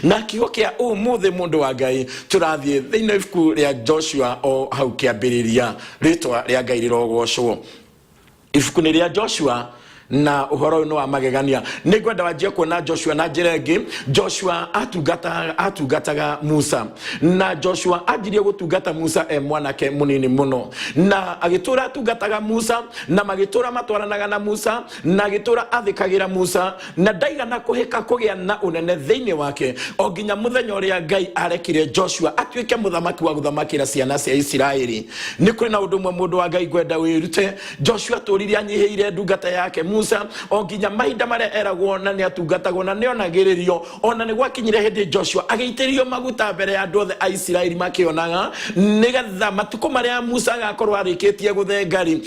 na kiugo kia umuthe mundu wa Ngai turathie thiini ibuku ria Joshua o hau kiambiriria ritwa ria Ngai rirogocwo. Ibuku ni ria Joshua na uhoro no wa magegania ni gwenda wajia kuona Joshua na njira Joshua atungataga Musa na Joshua ajirie gutungata Musa mwanake munini muno na agitura atungataga Musa na magitura matwaranaga na Musa na agitura athikagira Musa na ndaigana kuhika kugia na unene thiini wake o nginya muthenya uria Ngai arekire Joshua atuike muthamaki wa guthamakira ciana cia Isiraeli. Ni kuri na undu mwe mundu wa Ngai gwenda wirute Joshua turiri anyiheire ndungata yake Musa o nginya mahinda maria eragwo na ni atungatagwo na ni onagiririo ona ni gwakinyire hindi Joshua ageitirio maguta mbere ya andu othe a Isiraeli makionaga nigetha matuko maria Musa agakorwo arikitie guthengari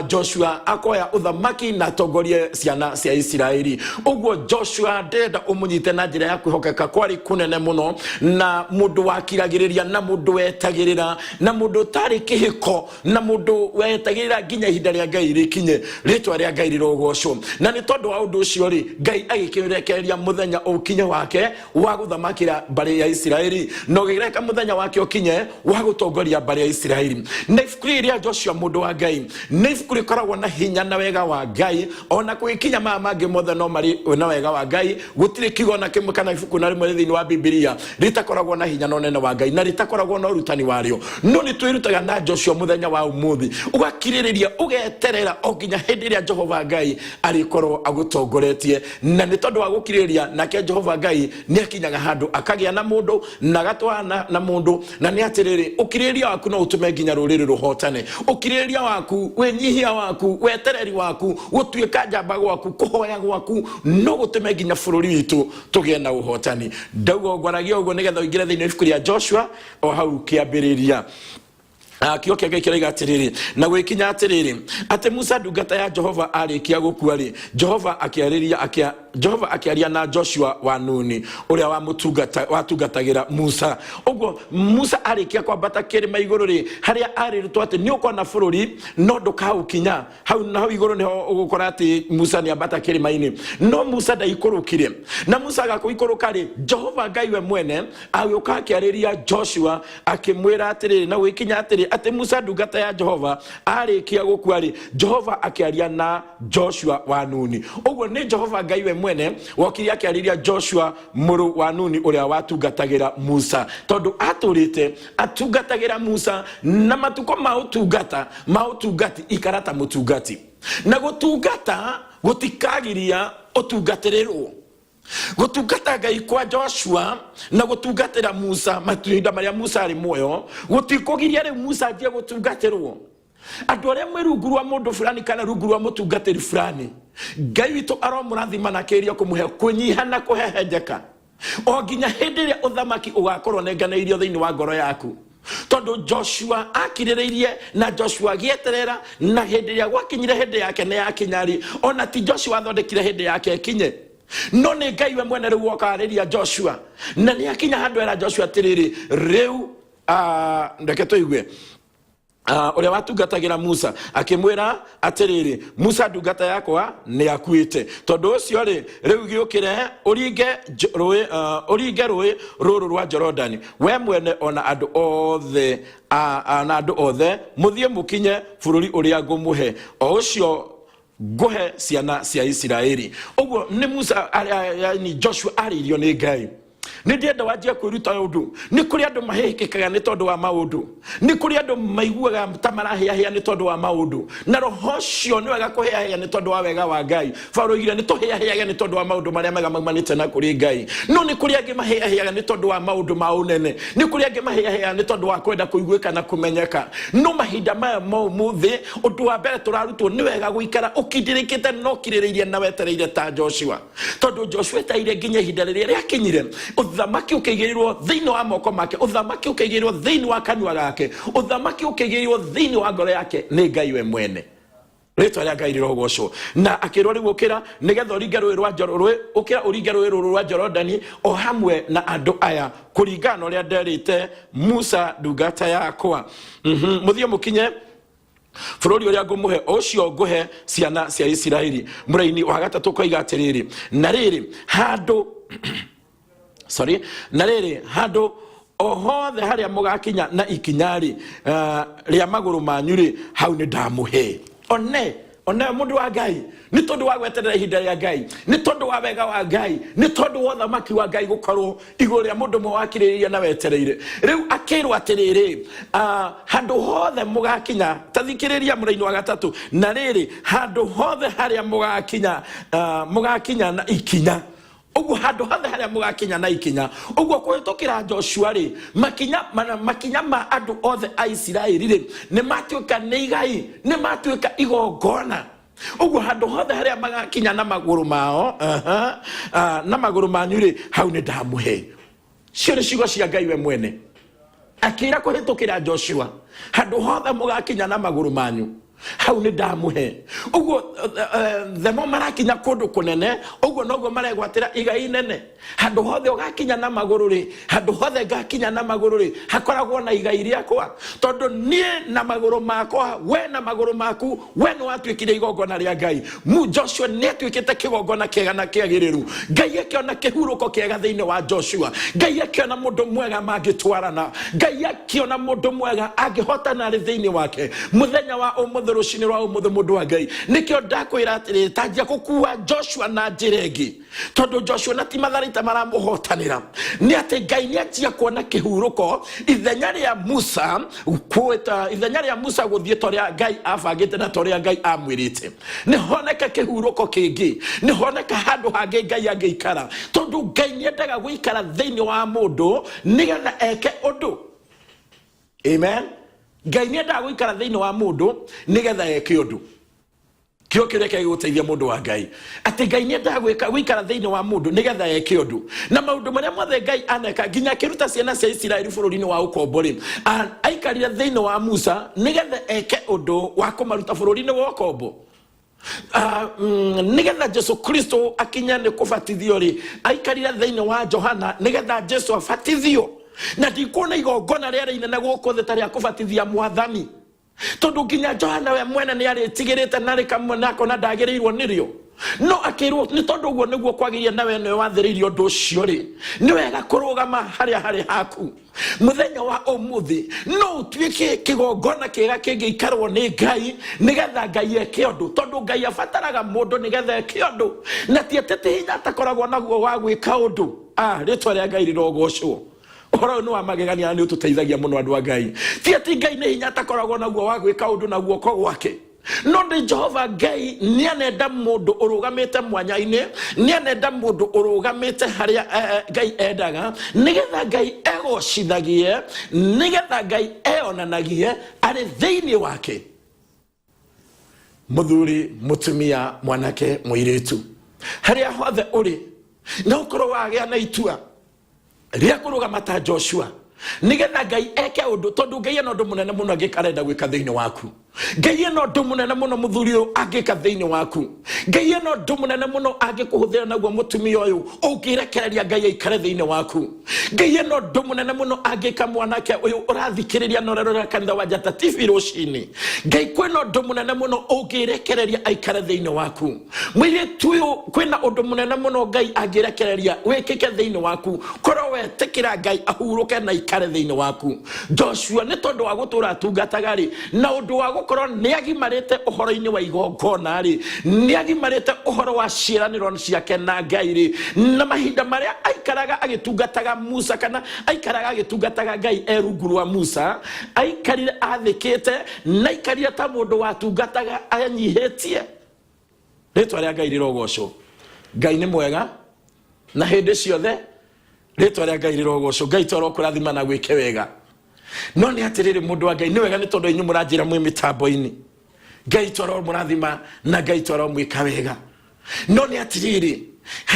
Joshua akoya uthamaki na tongorie ciana cia Isiraeli. Uguo Joshua ndenda umunyite na njira ya kwihokeka kwari kunene muno na mundu wakiragiriria na mundu wetagirira na mundu tari kihiko na mundu wetagirira nginya ihinda ria Ngai rikinye ritwa ria Ngai rirogocwo. Na ni tondu wa undu ucio ri Ngai agikirekereria muthenya ukinye wake wa guthamakira bari ya Isiraeli no gigireka muthenya wake ukinye wa gutongoria bari ya Isiraeli. Na ibuku ria Joshua mundu wa Ngai ni ibuku rikoragwo na hinya na wega wa Ngai ona kwikinya mangi mothe no mari na wega wa Ngai gutiri kigona kimwe kana ibuku na rimwe thiini wa Biblia ritakoragwo na hinya no nene wa Ngai na ritakoragwo na urutani wario no ni twirutaga na Joshua muthenya wa umuthi ugakiririria ugeterera o nginya hindi ria Jehova Ngai arikorwo agutongoretie na ni tondu wa gukiriria nake Jehova Ngai ni akinyaga handu akagia na mundu na gatwana na mundu na ni atiriri ukiriria waku no utume nginya ruriri ruhotane ukiriria waku wenyihia waku wetereri waku gutuika njamba gwaku kuhoya gwaku no gutume nginya bururi witu tugie na uhotani. Ndaugo gwaragia ugo nigetha ingire thiini ibuku ria Joshua o hau kiambiriria kio kia Ngai kiraiga atiriri na gwikinya atiriri ate Musa ndungata ya Jehova arikia gukua ri Jehova akiaria na Joshua wa Nuni uria watungatagĩra Musa. Uguo Musa arikia kwambata kirima iguru ri haria arirutwo ati ni ukona bururi no ndukaukinya hau na hau iguru niho ugukora ati Musa ni ambata kirima-ini no Musa ndaikurukire na Musa agakuikuruka ri Jehova Ngai we mwene agĩuka akiarĩria Joshua akimwira atiriri na gwikinya atiri ati Musa ndungata ya Jehova arikia gukua ri Jehova akiaria na Joshua wa Nuni. Uguo ni Jehova Ngai we mwene wokiria akiariria Joshua muru wa Nuni uria watungatagira Musa tondu aturite atungatagira Musa na matuko mautungati ikarata mutungati na gutungata gutikagiria utungatiriro gutungata Ngai kwa Joshua na gutungatira Musa matinda maria Musa ari muoyo gutikugiria ri Musa ajie gutungatirwo andu aria mwe rungu rwa mundu fulani kana rungu rwa mutungatiri fulani Ngai witu aromurathima na kiria kumuhe kunyiha na kuhehenjeka o nginya hindi ria uthamaki ugakorwo nenganeirio thiini wa ngoro yaku tondu Joshua akiriririe na Joshua gieterera na hindi ria gwakinyire hindi yake ne yakinyari ona ti Joshua thondekire hindi yake kinye no ni Ngai we mwene riu okariria Joshua na ni akinya handu era Joshua tiriri riu ndeke tuigue uria watungatagira Musa akimwira atiriri Musa ndungata yakwa ni akuite tondu ucio ri riu giukire uringe rui ruru rwa Jordan we mwene ona andu othe na andu othe muthie mukinye bururi uria ngumuhe o ucio nguhe ciana cia Isiraeli. Uguo ni Musa ni Joshua aririo ni Ngai ni ndienda wajia kwiruta undu ni kuri andu mahihikaga ni tondu wa maundu ni kuri andu maiguaga tamarahia ni tondu wa maundu na roho cio ni wega kuhia ni tondu wa wega wa Ngai Paulo igire ni tuhia ni tondu wa maundu maria mega maumanite na kuri Ngai no ni kuri angi mahia ni tondu wa maundu maunene ni kuri angi mahia ni tondu wa kwenda kuiguika na kumenyeka no mahinda maya muthi undu wa mbere turarutwo ni wega guikara ukindirikite no kiriririe na wetereire ta Joshua tondu Joshua taire nginya ihinda riria riakinyire uthamaki ukigirirwo thiini wa moko make uthamaki ukigirirwo thiini wa kanua gake uthamaki ukigirirwo thiini wa ngoro yake ni Ngai we mwene ritwa ria Ngai rirogocwo na akirwo riu ukira nigetha uringe rui rwa Jordan ukira uringe rui ruru rwa Jordan o hamwe na andu aya kuringana uria nderite Musa ndungata yakwa muthie mukinye bururi uria ngumuhe ucio nguhe ciana cia Isiraeli muraini wa gatatu koiga atiriri na riri handu na rĩrĩ handũ ohothe harĩa mũgakinya na ikinyari rĩa magũrũ manyu rĩ, hau nĩ ndamũhe. One mũndũ wa Ngai, nĩ tondũ wa gweterera ihinda rĩa Ngai, nĩ tondũ wa wega wa Ngai, nĩ tondũ wa thamaki wa Ngai gũkorwo igũrũ rĩa mũndũ ũmwe wakirĩrĩria na wetereire. Rĩu akĩrwo atĩrĩrĩ, handũ hothe mũgakinya, tathikĩrĩria mũraini wa gatatũ, na rĩrĩ handũ hothe harĩa mũgakinya na ikinya. Ugu handũ hothe harĩa mũgakinya na ikinya. Uguo kũhĩtũkĩra Joshua rĩ, makinya ma andũ othe a Isiraeli rĩ, nĩ matuĩka nĩ igai, nĩ matuĩka igongona. Uguo handũ hothe harĩa magakinya na magũrũ mao, na magũrũ manyu rĩ, hau nĩ ndamũhe. Cio nĩ ciugo cia Ngai we mwene. Akĩra kũhĩtũkĩra Joshua, handũ hothe mũgakinya na magũrũ manyu, hau nĩ ndamũhe. Uguo themo marakinya kũndũ kũnene, uguo noguo maregwatĩra igai nene. Handũ hothe ũgakinya na magũrũ rĩ, handũ hothe ngakinya na magũrũ rĩ, hakoragwo na igai rĩakwa. Tondũ niĩ na magũrũ makwa, we na magũrũ maku, we nĩ watuĩkire igongona rĩa Ngai. Joshua nĩ atuĩkĩte kĩgongona kĩega na kĩagĩrĩru. Ngai akĩona kĩhurũko kĩega thĩinĩ wa Joshua. Ngai akĩona mũndũ mwega mangĩtwarana. Ngai akĩona mũndũ mwega angĩhotana rĩ thĩinĩ wake. Mũthenya wa ũmũthĩ rũcinĩ rwa ũmũthĩ mũndũ wa Ngai, nĩkĩo ndakwĩra atĩrĩ, tanjia gũkua Joshua na njĩra ĩngĩ. Tondũ Joshua na ti matharaita maramũhotanĩra. Nĩ atĩ Ngai nĩ anjia kuona kĩhurũko ithenya rĩa Musa, ithenya rĩa Musa gũthiĩ torĩa Ngai abangĩte na torĩa Ngai amwĩrĩte. Nĩ honeka kĩhurũko kĩngĩ, nĩ honeka handũ hangĩ Ngai angĩikara. Tondũ Ngai nĩ endaga gũikara thĩinĩ wa mũndũ nĩgetha eke ũndũ. Amen. Ngai nĩ endaga gũikara thĩinĩ wa mũndũ nĩgetha eke ũndũ. Kĩo kĩrĩa gĩgũteithia mũndũ wa Ngai. Atĩ Ngai nĩ endaga gũikara thĩinĩ wa mũndũ nĩgetha eke ũndũ. Na maũndũ marĩa mothe Ngai aneka nginya akĩruta ciana cia Isiraeli bũrũri-inĩ wa ũkombo rĩ, aikarire thĩinĩ wa Musa nĩgetha eke ũndũ wa kũmaruta bũrũri-inĩ wa ũkombo. Nĩgetha Jesu Kristo akinya nĩ kũbatithio rĩ, aikarire thĩinĩ wa Johana nĩgetha Jesu abatithio. Na ndikuona igongona rĩrĩa inene gũkũ thĩ ta rĩa kũbatithia Mwathani. Tondũ nginya Johana we mwene nĩ arĩtigĩrĩte na rĩkamwe nako na ndagĩrĩirwo nĩrĩo. No akĩrwo nĩ tondũ ũguo nĩguo kwagĩrĩire nawe nĩwe wathĩrĩirie ũndũ ũcio rĩ, nĩ wega kũrũgama harĩa harĩ haku mũthenya wa ũmũthĩ. No ũtuĩke kĩgongona kĩega kĩngĩikarwo nĩ Ngai nĩgetha Ngai eke ũndũ. Tondũ Ngai abataraga mũndũ nĩgetha eke ũndũ. Na ti atĩ hinya atakoragwo naguo wa gwĩka ũndũ. Rĩtwa rĩa Ngai rĩrogocwo. Ũhoro ũyũ nĩ wa magegania nĩ ũtũteithagia mũno andũ a Ngai. Ti atĩ Ngai nĩ hinya atakoragwo naguo wa gwĩka ũndũ na guoko gwake. No nĩ Jehova Ngai nĩ anenda mũndũ ũrũgamĩte mwanya-inĩ, nĩ anenda mũndũ ũrũgamĩte harĩa Ngai endaga, nĩgetha Ngai egocithagie, nĩgetha Ngai eonanagie arĩ thĩinĩ wake. Mũthuri, mũtumia, mwanake, mũirĩtu, harĩa hothe ũrĩ, na ũkorwo wagĩa na itua rĩa kũrũgama ta Joshua nĩgetha Ngai eke ũndũ. Tondũ Ngai ena ũndũ mũnene mũno angĩkarenda gwĩka thĩinĩ waku. Ngai ena ũndũ mũnene mũno mũthuri ũyũ angĩka thĩinĩ waku. Ngai ena ũndũ mũnene mũno angĩkũhũthĩra naguo mũtumia ũyũ ũngĩrekereria Ngai aikare thĩinĩ waku. Ngai ena ũndũ mũnene mũno angĩka mwanake ũyũ ũrathikĩrĩria na ũrarora kanitha wa Njata TV rũcinĩ. Ngai kwĩna ũndũ mũnene mũno ũngĩrekereria aikare thĩinĩ waku. Mũirĩtu ũyũ kwĩna ũndũ mũnene mũno Ngai angĩrekereria wĩkĩke thĩinĩ waku. Korwo wetĩkĩra Ngai ahurũke na aikare thĩinĩ waku. Joshua nĩ tondũ wa gũtũra atungataga rĩ, na ũndũ wa gũkorwo nĩ agimarĩte ũhoro-inĩ wa igongona rĩ, nĩ agimarĩte ũhoro wa ciĩranĩro ciake na Ngai rĩ, na mahinda marĩa aikaraga agĩtungataga Musa, kana aikaraga agĩtungataga Ngai rungu rwa Musa, aikarire athĩkĩte na aikarire ta mũndũ watungataga anyihĩtie. Rĩtwa rĩa Ngai rĩrogocwo. Ngai nĩ mwega na hĩndĩ ciothe rĩtwa rĩa Ngai rĩrogocwo. Ngai tũrokũrathima na gwĩke wega. No nĩ atĩrĩrĩ mũndũ wa Ngai, nĩ wega nĩ tondũ inyuĩ mũranjĩra mwĩ mĩtambo-inĩ. Ngai tũromũrathima na Ngai tũromwĩka wega. No nĩ atĩrĩrĩ,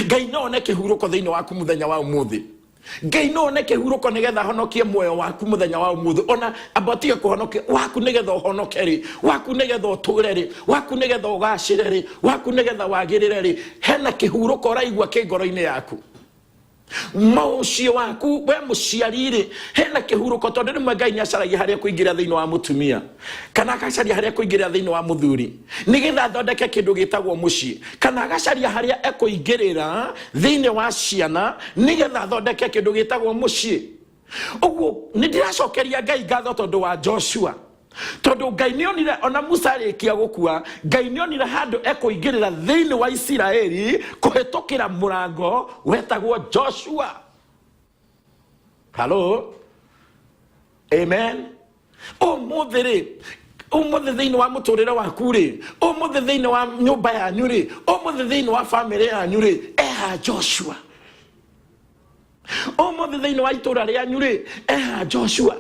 Ngai no one kĩhurũko thĩinĩ waku mũthenya wa ũmũthĩ. Ngai no one kĩhurũko nĩgetha ahonokie muoyo waku mũthenya wa ũmũthĩ. Ona abatie kũhonokia waku nĩgetha ũhonoke rĩ, waku nĩgetha ũtũre rĩ, waku nĩgetha ũgacĩre rĩ, waku nĩgetha wagĩrĩre rĩ, hena kĩhurũko ũraigua kĩ ngoro-inĩ yaku. Maucio waku we muciarire hena kihuruko tondu rimwe Ngai ni acaragia haria kuingira thiini wa mutumia kana agacaria haria kuingira thiini wa muthuri nigetha thondeke kindu gitagwo mucii kana agacaria haria ekuingirira thiini wa ciana nigetha thondeke kindu gitagwo mucii. Uguo ni ndiracokeria Ngai ngatho tondu wa Joshua, tondu Ngai nionire ona Musa arikia gukua, Ngai nionire handu ekuingirira thiini wa Isiraeli kuhitukira murango wetagwo Joshua. Hello, amen. Umuthiri umuthi thiini wa muturire waku ri, umuthi thiini wa nyumba yanyu ri, umuthi thiini wa family yanyu ri, Joshua. Umuthi thiini wa itura rianyu ri, Joshua.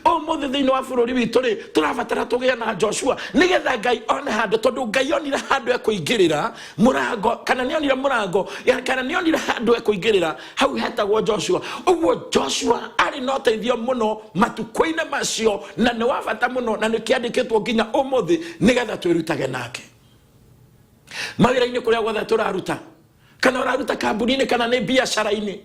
Umuthi thiini wa bururi witu ri, turabatara tugie na Joshua nigetha Ngai one handu, tondu Ngai onire handu ekuingirira murango kana nionire murango kana nionire handu ekuingirira hau hetagwo Joshua. Uguo Joshua ari no teithio muno matuko-ine macio na ni wa bata muno na ni kiandikitwo nginya umuthi nigetha twirutage nake mawira-ini kuria guothe turaruta, kana uraruta kambuni-ini kana ni biacara-ini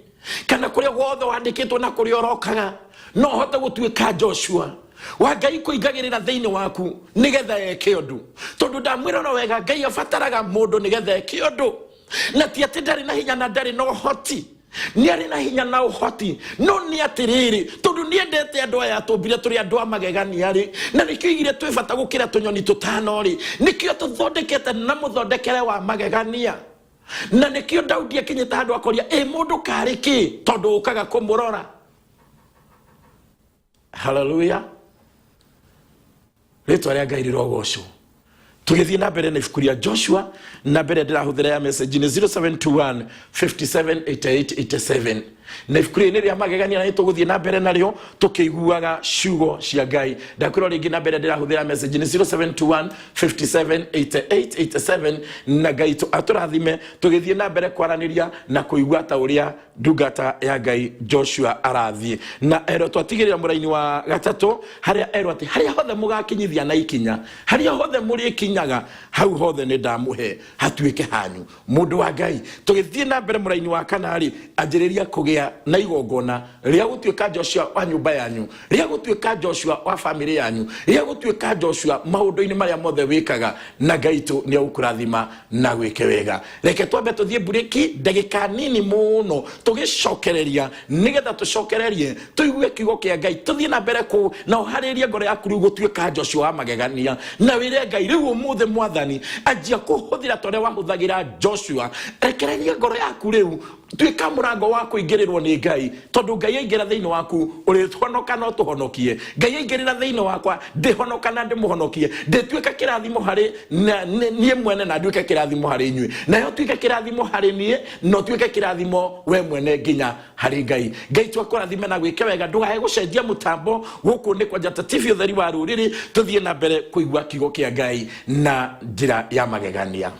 kana kuria guothe wandikitwo na kuria urokaga, no hote gutuika Joshua wa Ngai kuingagirira thiini waku nigetha eke undu, tondu ndamwira no wega Ngai abataraga mundu nigetha eke undu, na ti ati ndari na hinya na ndari no hoti, ni ari na hinya na uhoti, no ni atiriri tondu ni endete andu aya tumbire turi andu a magegania ri, na nikio igire twibata gukira tunyoni tutano ri, nikio tuthondekete na muthondekere wa magegania, na nikio Daudi akinyita handu akoria mundu kari ki tondu ukaga kumurora. Hallelujah. Ritwa ria Ngai rirogocwo. Tugithie na mbere na ibuku ria Joshua, na mbere ndirahuthira ya message ni 0721 578887 na ibuku ria ria magegania na tuguthie na mbere nario tukiguaga ciugo cia Ngai. Ndakwira ringi na mbere ndirahuthira message ni 0721 578887 na Ngai aturathime tugithie na mbere kwaraniria na kuigua ta uria ndungata ya Ngai Joshua arathie na ero twatigirira muraini wa gatatu haria ero ati haria hothe mugakinyithia na ikinya, haria hothe muri kinyaga hau hothe ni ndamuhe hatuike hanyu mundu wa Ngai. Tugithie na mbere muraini wa kanari anjiriria kugia na igongona ria gutuika Joshua wa nyumba yanyu, ria gutuika Joshua wa family yanyu, ria gutuika Joshua maundu-ini maria mothe wikaga, na Ngai tu ni ukurathima na gwike wega. Reke twambe tuthie bureki ndagika nini muno tugicokereria nigetha tucokererie tuigue kiugo kia Ngai, tuthie na mbere ku na uharirie ngoro yaku riu gutuika Joshua wa magegania, na wire Ngai riu umuthe mwathani anjia kuhuthira tore wahuthagira Joshua, rekereria ngoro yaku riu tuika murango wa kuingirirwo ni Ngai, tondu Ngai aingira thiini waku urithonoka no tuhonokie. Ngai aingirira thiini wakwa ndihonoka na ndimuhonokie, ndituika kirathimo hari nie mwene na nduike kirathimo hari inyui, na yo tuike kirathimo hari nie no tuike kirathimo we mwene nginya hari Ngai. Ngai twakurathime na gwike wega, ndugae gucenjia mutambo guku ni kwa Njata TV utheri wa ruriri, tuthie na mbere kuigua kiugo kia Ngai na njira ya magegania.